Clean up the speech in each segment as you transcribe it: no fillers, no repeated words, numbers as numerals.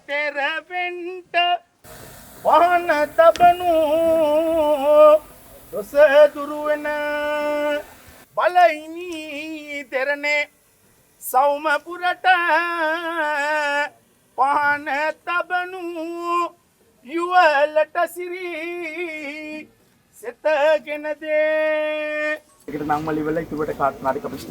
තෙරවෙන්ට පහන තබනු දොස දුරුවෙන බලයිනි තෙරනේ සෞමපුරට පහන තබනු යුවලට සිරී සෙතගෙන දේ එකට නම් වලිවල ඉතුරුට කාටනාරික ප්‍රශ්න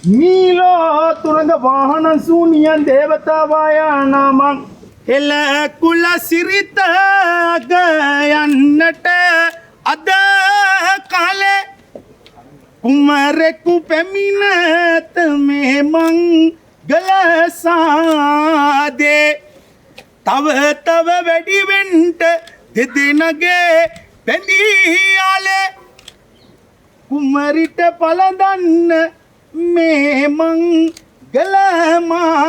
Milo turanga vahana suniyan devatavaya namam ela kula sirita gayannata ada kale kumareku peminat memang galasade tava wedi wenta dedenage pendiyale kumarita paladanna memang galamale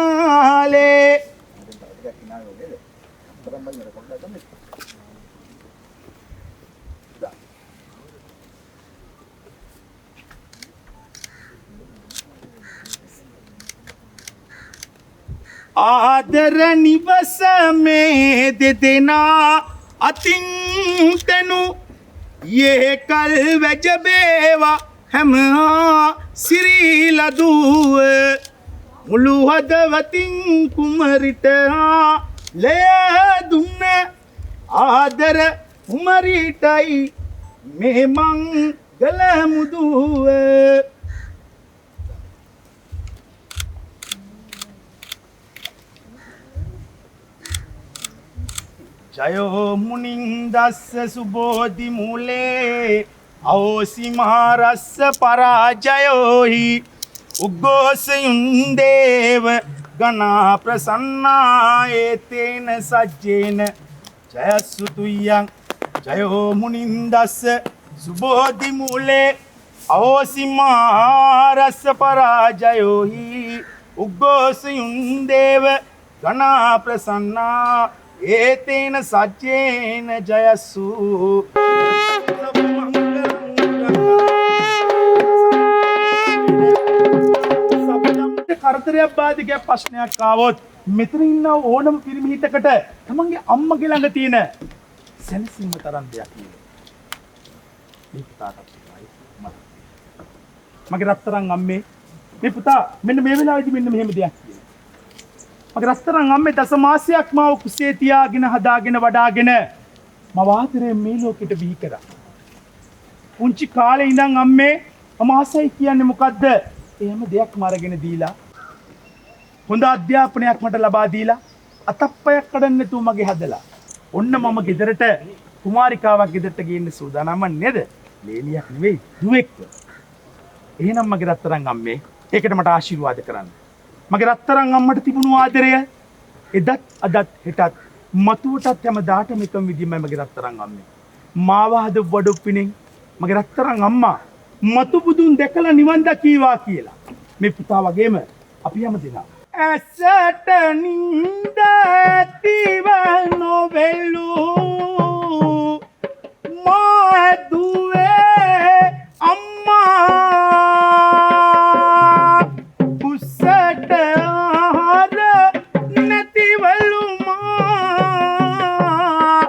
ආදර නිවස මේ දෙදෙනා අතින් තනු යේ කල් වැජබේවා හැම සිරිලදුව මුළු හදවතින් කුමරිට ලය දුන්න ආදර කුමරිටයි මෙමං ගලමුදුව ජයෝ මුනින්දස්ස සුබෝධි මූලේ අවෝසි මහරස්ස පරාජයෝහි උග්ගෝසයුන්දේව ගනා ප්‍රසන්නායේතේන සජ්ජේන ජයස්සුතුයං ජයෝ මුනින්දස්ස සුබෝධි මූලේ අවෝසි මහරස්ස පරාජයෝහි උග්ගෝසයුන්දේව ගනා ප්‍රසන්නා ඒතේන සජ්ජේන ජයස්සු කරදරයක් බාධකයක් ප්‍රශ්නයක් ආවොත් මෙතන ඉන්න ඕනම පිරිමි හිතකට තමන්ගේ අම්මගේ ළඟ තියෙන සැනසීම තරම් දෙයක් නෙවෙයි. මේ පුතාට මගේ රත්තරන් අම්මේ මේ පුතා මෙන්න මේ වෙලාවේදී මෙන්න මෙහෙම දෙයක් කියනවා. මගේ රත්තරන් අම්මේ දස මාසයක් මාව කුසේ තියාගෙන හදාගෙන වඩාගෙන මම ආදරයෙන් මේ ලෝකෙට බිහි කරා. පුංචි කාලේ ඉඳන් අම්මේ මම ආසයි කියන්නේ මොකද්ද? එහෙම දෙයක් මරගෙන දීලා හොඳ අධ්‍යාපනයක් මට ලබා දීලා අතප්පයක් කඩන්න නැතුව මගේ හදලා ඔන්න මම ගෙදරට කුමාරිකාවක් ගෙදරට ගේන්න සූදානම්ම නේද? ලේලියක් නෙවෙයි දුවෙක්. එහෙනම් මගේ රත්තරන් අම්මේ ඒකට මට ආශිර්වාද කරන්න. මගේ රත්තරන් අම්මට තිබුණු ආදරය එදත් අදත් හෙටත් මතුවටත් හැමදාටම එකම විදිහමයි මගේ රත්තරන් අම්මේ. මාව හදපු වඩු පිණින් මගේ රත්තරන් අම්මා මතු බුදුන් දැකලා නිවන් දකීවා කියලා. මේ පුතා වගේම අපි හැම දෙනා ඇසට නින්ද ඇතිව නොවෙලු මා දුවේ අම්මා කුසට ආහාර නැතිවලු මා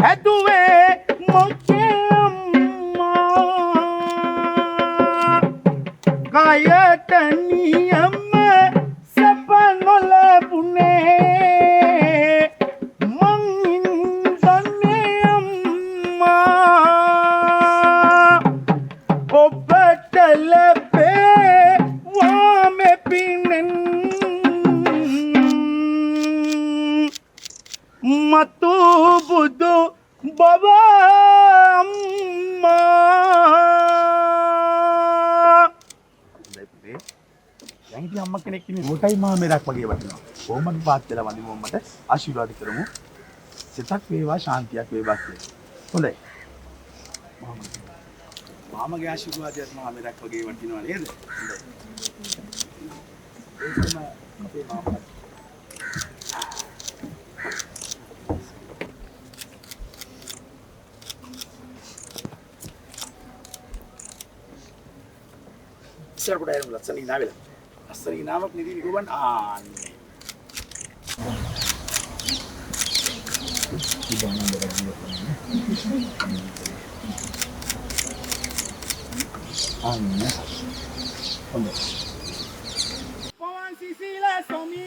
ඇදුවේ මොකේ අම්මා කයට නියම මතු බුදු බව අම්මා දැන් ඉතින් අම්මා කෙනෙක් ඉන්නේ රෝටයි මාමෙරක් වගේ වටිනවා. කොහොමද පාත් වෙලා වඳිමු මට ආශිර්වාද කරමු. සිතක් වේවා ශාන්තියක් වේවා කියලා. හොඳයි. මාමගේ ආශිර්වාදයත් මහා මෙරක් වගේ වටිනවා නේද? අපේ මාමා ඉස්සර කොට ආයෙත් ලස්සන ඉනාවෙලා. ලස්සන ඉනාවක් නිදි නිකෝබන් ආන්නේ. ආන්නේ. හොඳයි. පවන් සිසිල සොමි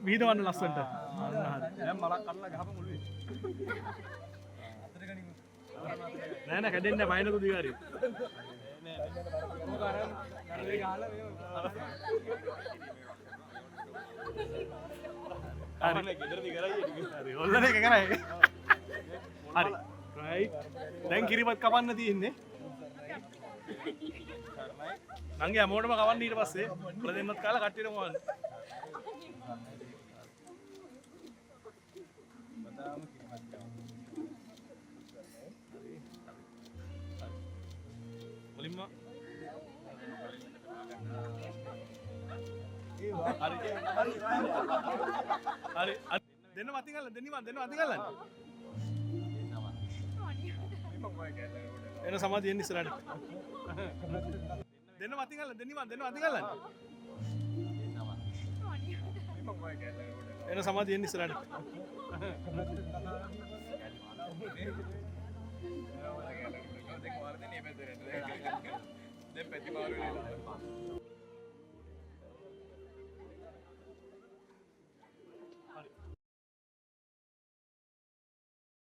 විහිදවන්න ලස්සනට. දැන් මලක් කඩලා ගහපන් ඔළුවේ. නෑ නෑ කැඩෙන්නේ නෑ බයිනකෝ දිගාරිය. හරි ඔල්ලන එක කරයි. හරි රයිට්. දැන් කිරිපත් කපන්න තියෙන්නේ. නංගි හැමෝටම කවන්න ඊට පස්සේ උල දෙන්නත් කාලා කට්ටියටම වන්න. මුලින්ම හරි දෙන්න මති ගන්න දෙන්න මති ගන්න එන සමාධියෙන් ඉස්සරහට දෙන්න මති ගන්න දෙන්න මති ගන්න එන සමාධියෙන් ඉස්සරහට දැන් පැති මාරු වෙලා